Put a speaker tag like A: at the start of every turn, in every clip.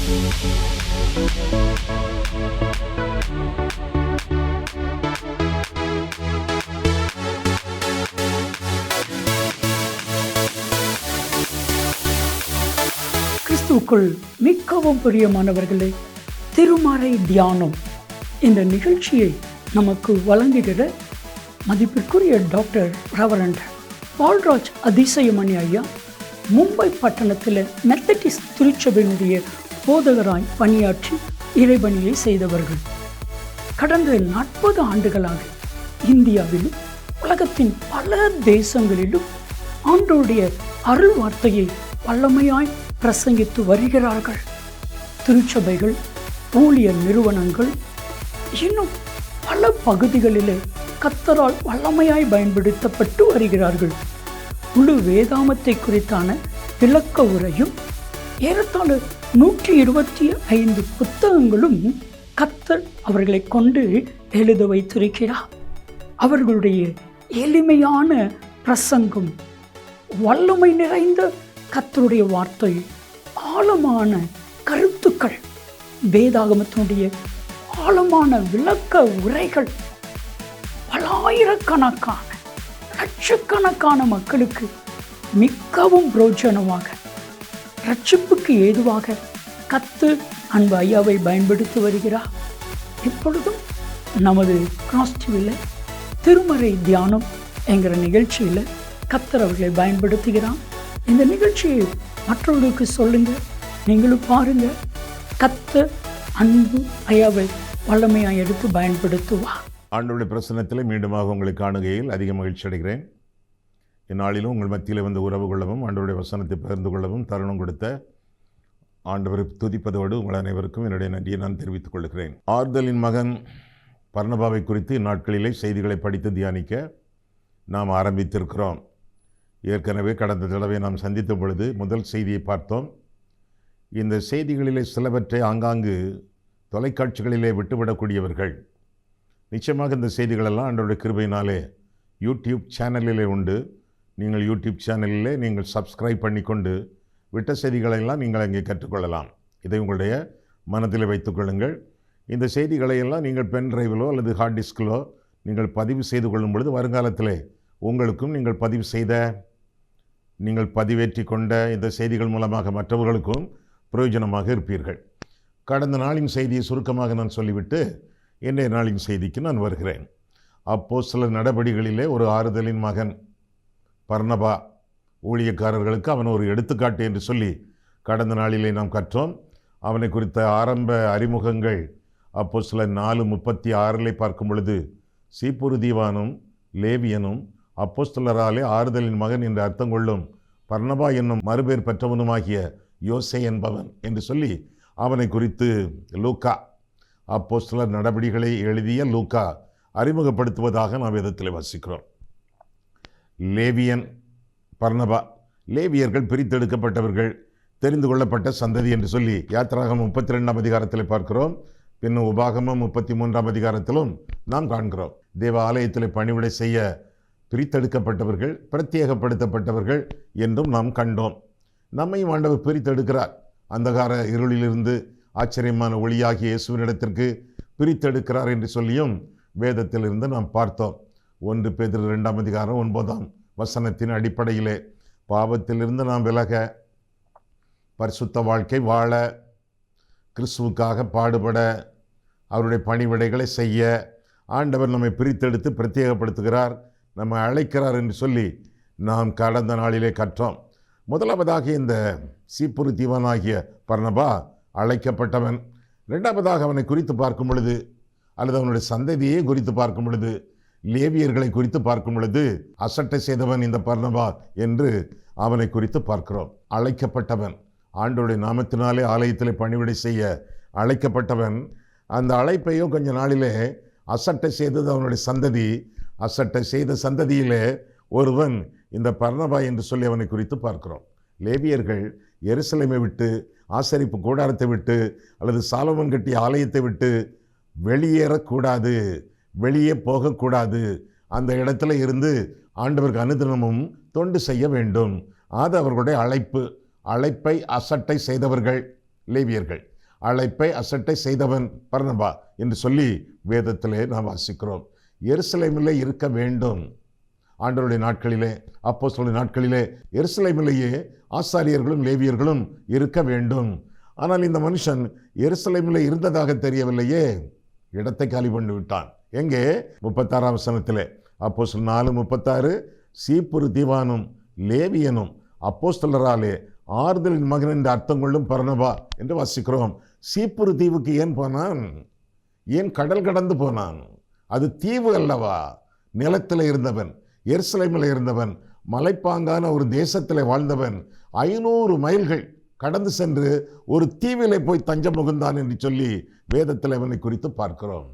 A: கிறிஸ்துவுக்குள் மிகவும் பிரியமானவர்களே, திருமறை தியானம் இந்த நிகழ்ச்சியை நமக்கு வழங்குகிற மதிப்பிற்குரிய டாக்டர் ரெவரண்ட் பால்ராஜ் அதிசயமணி ஐயா மும்பை பட்டணத்தில் மெத்தடிஸ்ட் திருச்சபையினுடைய போதகராய் பணியாற்றி இறைபணியை செய்தவர்கள். கடந்த 40 ஆண்டுகளாக இந்தியாவிலும் உலகத்தின் பல தேசங்களிலும் ஆண்டவருடைய அருள் வார்த்தையை வல்லமையாய் பிரசங்கித்து வருகிறார்கள். திருச்சபைகள், ஊழியர் நிறுவனங்கள், இன்னும் பல பகுதிகளிலே கர்த்தரால் வல்லமையாய் பயன்படுத்தப்பட்டு வருகிறார்கள். முழு வேதாமத்தை குறித்தான விளக்க உரையும் ஏறத்தாழ 125 புத்தகங்களும் கர்த்தர் அவர்களை கொண்டு எழுத வைத்திருக்கிறார். அவர்களுடைய எளிமையான பிரசங்கம், வல்லமை நிறைந்த கர்த்தருடைய வார்த்தை, ஆழமான கருத்துக்கள், வேதாகமத்தினுடைய ஆழமான விளக்க உரைகள் பலாயிரக்கணக்கான லட்சக்கணக்கான மக்களுக்கு மிகவும் பிரோஜனமாக, ரட்சிப்புக்கு ஏதுவாக கர்த்தர் அன்பு ஐயாவை பயன்படுத்தி வருகிறார். இப்பொழுதும் நமது கிராஸ் டிவியில் திருமறை தியானம் என்கிற நிகழ்ச்சியில் கர்த்தர் அவர்களை பயன்படுத்துகிறார். இந்த நிகழ்ச்சியை மற்றவர்களுக்கு சொல்லுங்க, நீங்களும் பாருங்க. கர்த்தர் அன்பு ஐயாவை வல்லமையாக எடுத்து பயன்படுத்துவார்.
B: ஆண்டவருடைய பிரசன்னத்தில் மீண்டுமாக உங்களை காணுகையில் அதிக மகிழ்ச்சி அடைகிறேன். இந்நாளிலும் உங்கள் மத்தியில் வந்து உறவு கொள்ளவும் ஆண்டவருடைய வசனத்தை பகிர்ந்து கொள்ளவும் தருணம் கொடுத்த ஆண்டவரை துதிப்பதோடு உங்கள் அனைவருக்கும் என்னுடைய நன்றியை நான் தெரிவித்துக் கொள்கிறேன். ஆறுதலின் மகன் பர்னபாவை குறித்து இந்நாட்களிலே செய்திகளை படித்து தியானிக்க நாம் ஆரம்பித்திருக்கிறோம். ஏற்கனவே கடந்த தடவை நாம் சந்தித்த பொழுது முதல் செய்தியை பார்த்தோம். இந்த செய்திகளிலே சிலவற்றை ஆங்காங்கு தொலைக்காட்சிகளிலே விட்டுவிடக்கூடியவர்கள். நிச்சயமாக இந்த செய்திகளெல்லாம் ஆண்டவருடைய கிருபையினாலே யூடியூப் சேனலிலே உண்டு. நீங்கள் யூடியூப் சேனலிலே நீங்கள் சப்ஸ்கிரைப் பண்ணிக்கொண்டு விட்ட செய்திகளெல்லாம் நீங்கள் அங்கே கற்றுக்கொள்ளலாம். இதை உங்களுடைய மனதில் வைத்துக்கொள்ளுங்கள். இந்த செய்திகளையெல்லாம் நீங்கள் பென் டிரைவிலோ அல்லது ஹார்ட் டிஸ்கிலோ நீங்கள் பதிவு செய்து கொள்ளும் பொழுது வருங்காலத்தில் உங்களுக்கும் நீங்கள் பதிவேற்றி கொண்ட இந்த செய்திகள் மூலமாக மற்றவர்களுக்கும் பிரயோஜனமாக இருப்பீர்கள். கடந்த நாளின் செய்தியை சுருக்கமாக நான் சொல்லிவிட்டு இன்றைய நாளின் செய்திக்கு நான் வருகிறேன். அப்போஸ்தலர் நடபடிகளிலே ஒரு ஆறுதலின் மகன் பர்னபா, ஊழியக்காரர்களுக்கு அவன் ஒரு எடுத்துக்காட்டு என்று சொல்லி கடந்த நாளிலே நாம் கற்றோம். அவனை குறித்த ஆரம்ப அறிமுகங்கள் அப்போஸ்தலர் 4:36 பார்க்கும் பொழுது, சீப்புரு தீவானும் லேவியனும் அப்போஸ்தலராலே ஆறுதலின் மகன் என்று அர்த்தம் கொள்ளும் பர்னபா என்னும் மறுபேர் பெற்றவனுமாகிய யோசே என்பவன் என்று சொல்லி அவனை குறித்து லூக்கா, அப்போஸ்தலர் நடபடிகளை எழுதிய லூக்கா அறிமுகப்படுத்துவதாக நாம் வேதத்தில் வாசிக்கிறோம். லேவியன், பர்னபா, லேவியர்கள் பிரித்தெடுக்கப்பட்டவர்கள், தெரிந்து கொள்ளப்பட்ட சந்ததி என்று சொல்லி யாத்திராகமம் 32ஆம் அதிகாரத்தில் பார்க்கிறோம். பின்னும் உபாகமம் 33ஆம் அதிகாரத்திலும் நாம் காண்கிறோம். தேவ ஆலயத்தில் பணிவிடை செய்ய பிரித்தெடுக்கப்பட்டவர்கள், பிரத்யேகப்படுத்தப்பட்டவர்கள் என்றும் நாம் கண்டோம். நம்மையும் ஆண்டவர் பிரித்தெடுக்கிறார். அந்தகார இருளிலிருந்து ஆச்சரியமான ஒளியாகிய இயேசுவினிடத்திற்கு பிரித்தெடுக்கிறார் என்று சொல்லியும் வேதத்திலிருந்து நாம் பார்த்தோம். 1 பேதுரு 2ஆம் அதிகாரம் 9ஆம் வசனத்தின் அடிப்படையிலே பாவத்திலிருந்து நாம் விலக, பரிசுத்த வாழ்க்கை வாழ, கிறிஸ்துவுக்காக பாடுபட, அவருடைய பணிவிடைகளை செய்ய ஆண்டவர் நம்மை பிரித்தெடுத்து பிரத்யேகப்படுத்துகிறார், நம்மை அழைக்கிறார் என்று சொல்லி நாம் கடந்த நாளிலே கற்றோம். முதலாவதாக இந்த சீப்புரு தீவானாகிய பர்னபா அழைக்கப்பட்டவன். இரண்டாவதாக அவனை குறித்து பார்க்கும் பொழுது, அல்லது அவனுடைய சந்ததியை குறித்து பார்க்கும் பொழுது, லேவியர்களை குறித்து பார்க்கும் பொழுது, அசட்டை செய்தவன் இந்த பர்னபா என்று அவனை குறித்து பார்க்கிறோம். அழைக்கப்பட்டவன், ஆண்டவருடைய நாமத்தினாலே ஆலயத்திலே பணிவிடை செய்ய அழைக்கப்பட்டவன். அந்த அழைப்பையும் கொஞ்ச நாளிலே அசட்டை செய்தது அவனுடைய சந்ததி. அசட்டை செய்த சந்ததியிலே ஒருவன் இந்த பர்னபா என்று சொல்லி அவனை குறித்து பார்க்கிறோம். லேவியர்கள் எருசலேமை விட்டு, ஆசரிப்பு கூடாரத்தை விட்டு, அல்லது சாலமோன் கட்டிய ஆலயத்தை விட்டு வெளியேறக்கூடாது, வெளியே போகக்கூடாது. அந்த இடத்துல இருந்து ஆண்டவருக்கு அனுதினமும் தொண்டு செய்ய வேண்டும். அது அவர்களுடைய அழைப்பு. அழைப்பை அசட்டை செய்தவர்கள் லேவியர்கள். அழைப்பை அசட்டை செய்தவன் பர்னபா என்று சொல்லி வேதத்திலே நாம் வாசிக்கிறோம். எருசலேமிலே இருக்க வேண்டும். ஆண்டவருடைய நாட்களிலே, அப்போஸ்தலருடைய நாட்களிலே எருசலேமிலேயே ஆசாரியர்களும் லேவியர்களும் இருக்க வேண்டும். ஆனால் இந்த மனுஷன் எருசலேமிலே இருந்ததாக தெரியவில்லையே, இடத்தை காலி பண்ணி விட்டான். எங்கே? 36ஆம் வசனத்திலே, அப்போஸ்தலர் 4:36, சீப்புரு தீவானும் லேவியனும் அப்போஸ்தலராலே ஆறுதலின் மகன் என்று அர்த்தம் கொள்ளும் பர்னபா என்று வாசிக்கிறோம். சீப்புரு தீவுக்கு ஏன் போனான்? ஏன் கடல் கடந்து போனான்? அது தீவு அல்லவா? நிலத்தில் இருந்தவன், எருசலேமில் இருந்தவன், மலைப்பாங்கான ஒரு தேசத்தில் வாழ்ந்தவன் 500 மைல்கள் கடந்து சென்று ஒரு தீவிலே போய் தஞ்சம் புகுந்தான் என்று சொல்லி வேதத்தில் அவனை குறித்து பார்க்கிறோம்.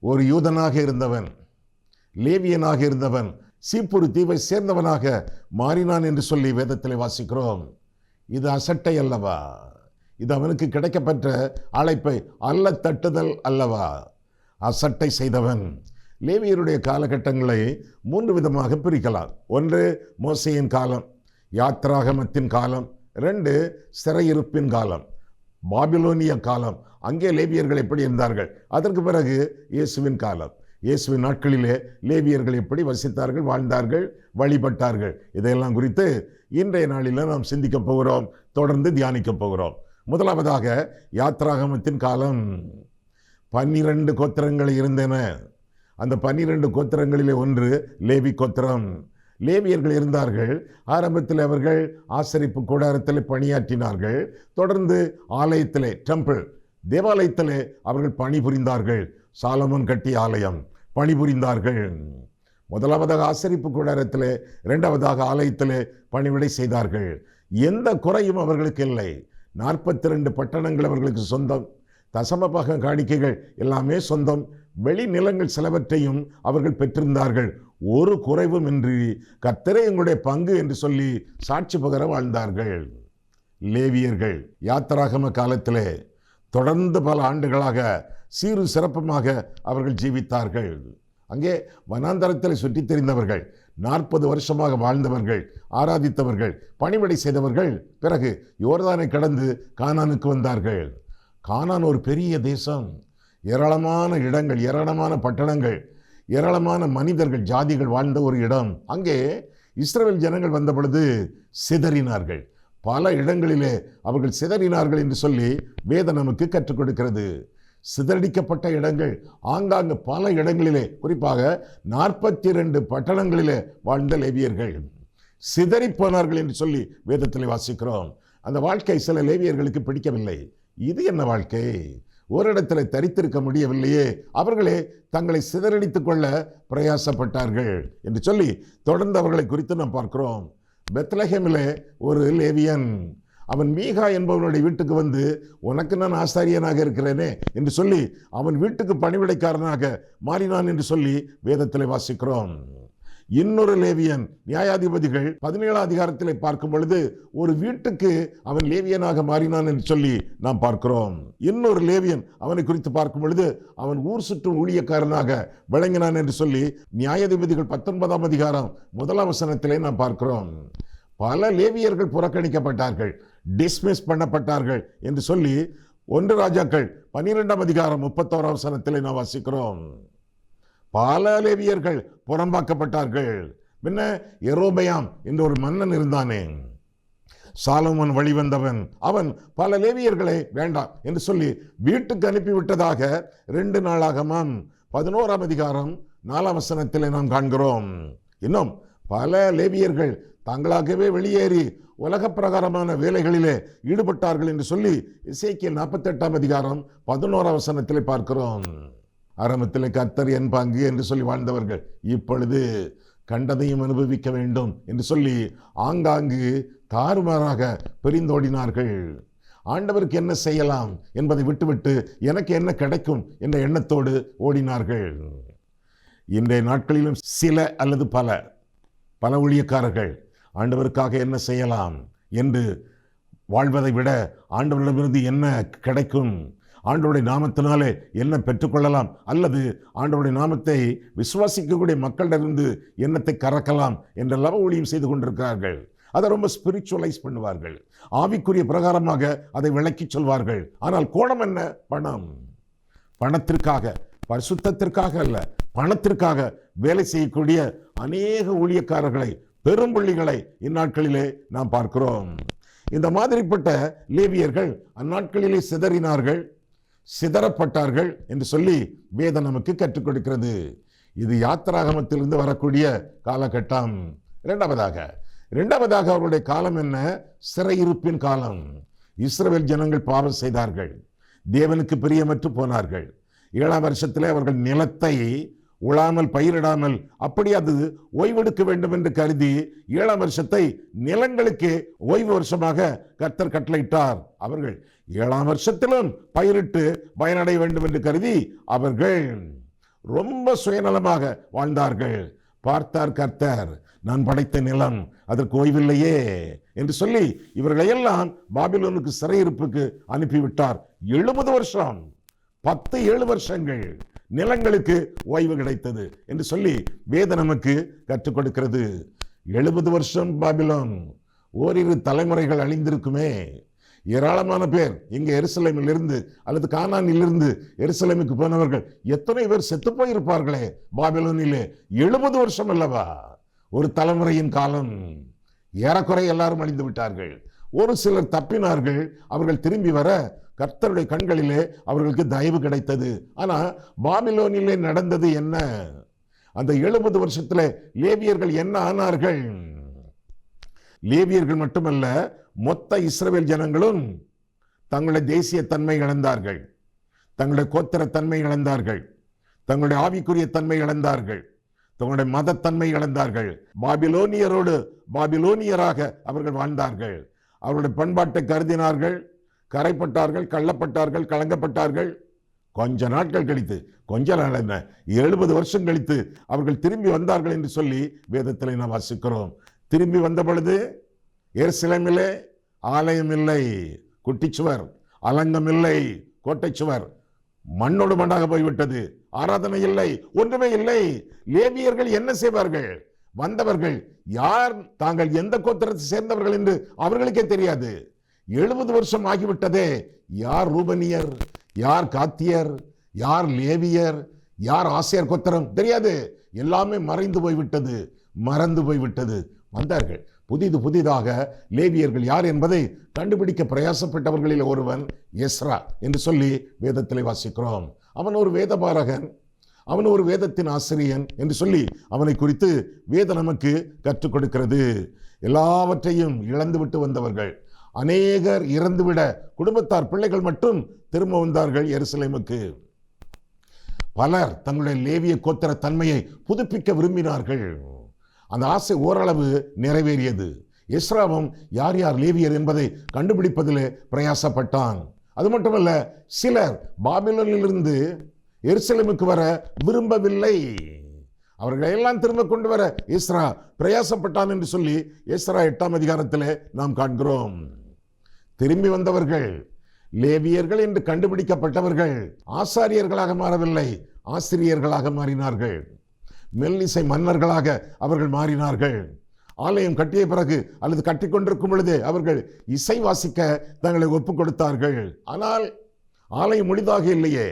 B: ஒரு யூதனாக இருந்தவன், லேவியனாக இருந்தவன் சீப்புரு தீவை சேர்ந்தவனாக மாறினான் என்று சொல்லி வேதத்தில் வாசிக்கிறோம். இது அசட்டை அல்லவா? இது அவனுக்கு கிடைக்கப்பெற்ற அழைப்பை அல்ல தட்டுதல் அல்லவா? அசட்டை செய்தவன். லேவியருடைய காலகட்டங்களை 3 விதமாக பிரிக்கலாம். 1 மோசேயின் காலம், யாத்ராகமத்தின் காலம். 2 சிறையிருப்பின் காலம், பாபிலோனிய காலம். அங்கே லேவியர்கள் எப்படி இருந்தார்கள்? அதற்கு பிறகு இயேசுவின் காலம். இயேசுவின் நாட்களிலே லேவியர்கள் எப்படி வசித்தார்கள், வாழ்ந்தார்கள், வழிபட்டார்கள். இதையெல்லாம் குறித்து இன்றைய நாளில் நாம் சிந்திக்க போகிறோம், தொடர்ந்து தியானிக்க போகிறோம். முதலாவதாக யாத்ராகமத்தின் காலம். 12 கோத்திரங்கள் இருந்தன. அந்த 12 கோத்திரங்களிலே ஒன்று லேவி கோத்திரம். லேவியர்கள் இருந்தார்கள். ஆரம்பத்தில் அவர்கள் ஆசரிப்பு கூடாரத்தில் பணியாற்றினார்கள். தொடர்ந்து ஆலயத்திலே, டெம்பிள், தேவாலயத்திலே அவர்கள் பணிபுரிந்தார்கள். சாலமோன் கட்டிய ஆலயம் பணிபுரிந்தார்கள். முதலாவதாக ஆசரிப்பு கூடாரத்திலே, 2வதாக ஆலயத்திலே பணிவிடை செய்தார்கள். எந்த குறையும் அவர்களுக்கு இல்லை. 42 பட்டணங்கள் அவர்களுக்கு சொந்தம். தசமபாக காணிக்கைகள் எல்லாமே சொந்தம். வெளி நிலங்கள் சிலவற்றையும் அவர்கள் பெற்றிருந்தார்கள். ஒரு குறைவும் இன்றி கர்த்தரே எங்களுடைய பங்கு என்று சொல்லி சாட்சி பகர வாழ்ந்தார்கள். லேவியர்கள் யாத்ராகம காலத்திலே தொடர்ந்து பல ஆண்டுகளாக சீரு சிறப்புமாக அவர்கள் ஜீவித்தார்கள். அங்கே வனாந்தரத்தில் சுற்றித் தெரிந்தவர்கள், 40 வருஷமாக வாழ்ந்தவர்கள், ஆராதித்தவர்கள், பணிவிடை செய்தவர்கள். பிறகு யோர்தானை கடந்து கானானுக்கு வந்தார்கள். கானான் ஒரு பெரிய தேசம், ஏராளமான இடங்கள், ஏராளமான பட்டணங்கள், ஏராளமான மனிதர்கள், ஜாதிகள் வாழ்ந்த ஒரு இடம். அங்கே இஸ்ரவேல் ஜனங்கள் வந்த பொழுது சிதறினார்கள். பல இடங்களிலே அவர்கள் சிதறினார்கள் என்று சொல்லி வேதம் நமக்கு கற்றுக் கொடுக்கிறது. சிதறடிக்கப்பட்ட இடங்கள் ஆங்காங்கு பல இடங்களிலே, குறிப்பாக 42 பட்டணங்களிலே வாழ்ந்த லேவியர்கள் சிதறி போனார்கள் என்று சொல்லி வேதத்தில் வாசிக்கிறோம். அந்த வாழ்க்கை சில லேவியர்களுக்கு பிடிக்கவில்லை. இது என்ன வாழ்க்கை? ஒரு இடத்துல தரித்திருக்க முடியவில்லையே, அவர்களே தங்களை சிதறடித்துக் கொள்ள பிரயாசப்பட்டார்கள் என்று சொல்லி தொடர்ந்து அவர்களை குறித்து நாம் பார்க்கிறோம். பெத்லஹேமிலே ஒரு லேவியன், அவன் மீகா என்பவனுடைய வீட்டுக்கு வந்து, உனக்கு நான் ஆசாரியனாக இருக்கிறேனே என்று சொல்லி அவன் வீட்டுக்கு பணிவிடைக்காரனாக மாறினான் என்று சொல்லி வேதத்தில் வாசிக்கிறோம். இன்னொரு லேவியன், நியாயாதிபதிகள் 17ஆம் அதிகாரத்தில் பார்க்கும் பொழுது ஒரு வீட்டுக்கு அவன் லேவியனாக மாறினான் என்று சொல்லி நாம் பார்க்கிறோம். இன்னொரு லேவியன் அவனை குறித்து பார்க்கும் பொழுது அவன் ஊர் சுற்றும் ஊழியக்காரனாக விளங்கினான் என்று சொல்லி நியாயாதிபதிகள் 19ஆம் அதிகாரம் 1ஆம் வசனத்திலே நாம் பார்க்கிறோம். பல லேவியர்கள் புறக்கணிக்கப்பட்டார்கள், டிஸ்மிஸ் பண்ணப்பட்டார்கள் என்று சொல்லி 1 ராஜாக்கள் 12ஆம் அதிகாரம் 31ஆம் வசனத்திலே நாம் வாசிக்கிறோம். பல லேவியர்கள் புறம்பாக்கப்பட்டார்கள். பின்ன எரோபயாம் என்ற ஒரு மன்னன் இருந்தானே, சாலமோன் வழிவந்தவன், அவன் பல லேவியர்களை வேண்டாம் என்று சொல்லி வீட்டுக்கு அனுப்பிவிட்டதாக 2 நாளாகமம் 11ஆம் அதிகாரம் 4ஆம் வசனத்திலே நாம் காண்கிறோம். இன்னும் பல லேவியர்கள் தாங்களாகவே வெளியேறி உலக பிரகாரமான வேலைகளிலே ஈடுபட்டார்கள் என்று சொல்லி எசேக்கியேல் 48ஆம் அதிகாரம் 11ஆம் வசனத்திலே பார்க்கிறோம். ஆரம்பத்தில் கர்த்தர் என் பங்கு என்று சொல்லி வாழ்ந்தவர்கள் இப்பொழுது கண்டதையும் அனுபவிக்க வேண்டும் என்று சொல்லி ஆங்காங்கு தாறுமாறாக பிரிந்தோடினார்கள். ஆண்டவருக்கு என்ன செய்யலாம் என்பதை விட்டுவிட்டு எனக்கு என்ன கிடைக்கும் என்ற எண்ணத்தோடு ஓடினார்கள். இன்றைய நாட்களிலும் சில அல்லது பல ஊழியக்காரர்கள் ஆண்டவருக்காக என்ன செய்யலாம் என்று வாழ்வதை விட ஆண்டவரிடமிருந்து என்ன கிடைக்கும், ஆண்டவருடைய நாமத்தினாலே என்ன பெற்றுக்கொள்ளலாம், அல்லது ஆண்டவருடைய நாமத்தை விசுவாசிக்கக்கூடிய மக்களிடமிருந்து எண்ணத்தை கறக்கலாம் என்றெல்லாம் ஊழியம் செய்து கொண்டிருக்கிறார்கள். அதை ரொம்ப ஸ்பிரிச்சுவலைஸ் பண்ணுவார்கள், ஆவிக்குரிய பிரகாரமாக அதை விளக்கி சொல்வார்கள். ஆனால் கோணம் என்ன? பணம். பணத்திற்காக, பரிசுத்தத்திற்காக அல்ல, பணத்திற்காக வேலை செய்யக்கூடிய அநேக ஊழியக்காரர்களை, பெரும்புள்ளிகளை இந்நாட்களிலே நாம் பார்க்கிறோம். இந்த மாதிரிப்பட்ட லேவியர்கள் அந்நாட்களிலே சிதறினார்கள், சிதறப்பட்டார்கள் என்று சொல்லி வேதம் நமக்கு கற்றுக் கொடுக்கிறது. இது யாத்திராகமத்திலிருந்து வரக்கூடிய காலகட்டம். இரண்டாவதாக அவருடைய காலம் என்ன? சிறையிருப்பின் காலம். இஸ்ரவேல் ஜனங்கள் பாவம் செய்தார்கள், தேவனுக்கு பிரியமற்று போனார்கள். 7ஆம் வருஷத்திலே அவர்கள் நிலத்தை உழாமல் பயிரிடாமல் அப்படி அது ஓய்வெடுக்க வேண்டும் என்று கருதி 7ஆம் வருஷத்தை நிலங்களுக்கு ஓய்வு வருஷமாக கர்த்தர் கட்டளையிட்டார். அவர்கள் 7ஆம் வருஷத்திலும் பயிரிட்டு பயனடைய வேண்டும் என்று கருதி அவர்கள் ரொம்ப சுயநலமாக வாழ்ந்தார்கள். பார்த்தார் கர்த்தர், நான் படைத்த நிலம், அதற்கு ஓய்வில்லையே என்று சொல்லி இவர்களையெல்லாம் பாபிலோனுக்கு சிறையிருப்புக்கு அனுப்பிவிட்டார். 70 வருஷம், 7 வருஷங்கள் நிலங்களுக்கு ஓய்வு கிடைத்தது என்று சொல்லி வேதம் நமக்கு கற்றுக் கொடுக்கிறது. 70 வருஷம் பாபிலோன், ஓரிரு தலைமுறைகள் அழிந்திருக்குமே. ஏராளமான பேர் இங்கே எருசலேமில் இருந்து அல்லது கானானிலிருந்து எருசலேமுக்கு போனவர்கள் எத்தனை பேர் செத்து போயிருப்பார்களே பாபிலோனிலே. 70 வருஷம் அல்லவா, ஒரு தலைமுறையின் காலம். ஏறக்குறை எல்லாரும் அழிந்து விட்டார்கள். ஒரு சிலர் தப்பினார்கள். அவர்கள் திரும்பி வர கர்த்தருடைய கண்களிலே அவர்களுக்கு தயவு கிடைத்தது. ஆனா பாபிலோனிலே நடந்தது என்ன? அந்த 70 வருஷத்துல லேவியர்கள் என்ன ஆனார்கள்? லேவியர்கள் மட்டுமல்ல, மொத்த இஸ்ரவேல் ஜனங்களும் தங்களுடைய தேசிய தன்மை இழந்தார்கள், தங்களுடைய கோத்திர தன்மை இழந்தார்கள், தங்களுடைய ஆவிக்குரிய தன்மை இழந்தார்கள், தங்களுடைய மதத்தன்மை இழந்தார்கள். பாபிலோனியரோடு பாபிலோனியராக அவர்கள் வாழ்ந்தார்கள். அவருடைய பண்பாட்டை கருதினார்கள், கரைப்பட்டார்கள், கள்ளப்பட்டார்கள், கலங்கப்பட்டார்கள். கொஞ்ச நாட்கள் கழித்து, கொஞ்ச நாள் என்ன, 70 வருஷம் கழித்து அவர்கள் திரும்பி வந்தார்கள் என்று சொல்லி வேதத்தில் நாம் வாசிக்கிறோம். திரும்பி வந்த பொழுது எருசலேமிலே ஆலயம் இல்லை, குட்டிச்சுவர், அலங்கம் இல்லை, கோட்டைச்சுவர் மண்ணோடு மண்ணாக போய்விட்டது. ஆராதனை இல்லை, ஒன்றுமே இல்லை. லேவியர்கள் என்ன செய்வார்கள்? வந்தவர்கள் யார், தாங்கள் எந்த கோத்திரத்தை சேர்ந்தவர்கள் என்று அவர்களுக்கே தெரியாது. 70 வருஷம் ஆகிவிட்டதே. யார் ரூபனியர், யார் காத்தியர், யார் லேவியர், யார் ஆசேர் கோத்திரம் தெரியாது. எல்லாமே மறைந்து போய்விட்டது, மறந்து போய்விட்டது. வந்தார்கள் புதிதாக லேவியர்கள் யார் என்பதை கண்டுபிடிக்க பிரயாசப்பட்டவர்களில் ஒருவன் எஸ்ரா என்று சொல்லி வேதத்திலே வாசிக்கிறோம். அவன் ஒரு வேதபாரகன், அவன் ஒரு வேதத்தின் ஆசிரியன் என்று சொல்லி அவனை குறித்து வேதம் நமக்கு கற்றுக் கொடுக்கிறது. எல்லாவற்றையும் இழந்துவிட்டு வந்தவர்கள், அநேகர் இறந்துவிட குடும்பத்தார் பிள்ளைகள் மட்டும் திரும்ப வந்தார்கள் எருசலேமுக்கு. பலர் தங்களுடைய லேவிய கோத்திர தன்மையை புதுப்பிக்க விரும்பினார்கள். அந்த ஆசை ஓரளவு நிறைவேறியது. எஸ்ராவும் யார் யார் லேவியர் என்பதை கண்டுபிடிப்பதிலே பிரயாசப்பட்டான். அது மட்டுமல்ல, சிலர் பாபிலோனிலிருந்து எருசலேமுக்கு வர விரும்பவில்லை. அவர்களை எல்லாம் திரும்ப கொண்டு வர எஸ்ரா பிரயாசப்பட்டான் என்று சொல்லி எஸ்ரா 8ஆம் அதிகாரத்திலே நாம் காண்கிறோம். திரும்பி வந்தவர்கள் லேவியர்கள் என்று கண்டுபிடிக்கப்பட்டவர்கள் ஆசாரியர்களாக மாறவில்லை, ஆசிரியர்களாக மாறினார்கள். மெல்லிசை மன்னர்களாக அவர்கள் மாறினார்கள். ஆலயம் கட்டிய பிறகு அல்லது கட்டி கொண்டிருக்கும் பொழுதே அவர்கள் இசை வாசிக்க தங்களை ஒப்புக் கொடுத்தார்கள். ஆனால் ஆலயம் முழுதாக இல்லையே,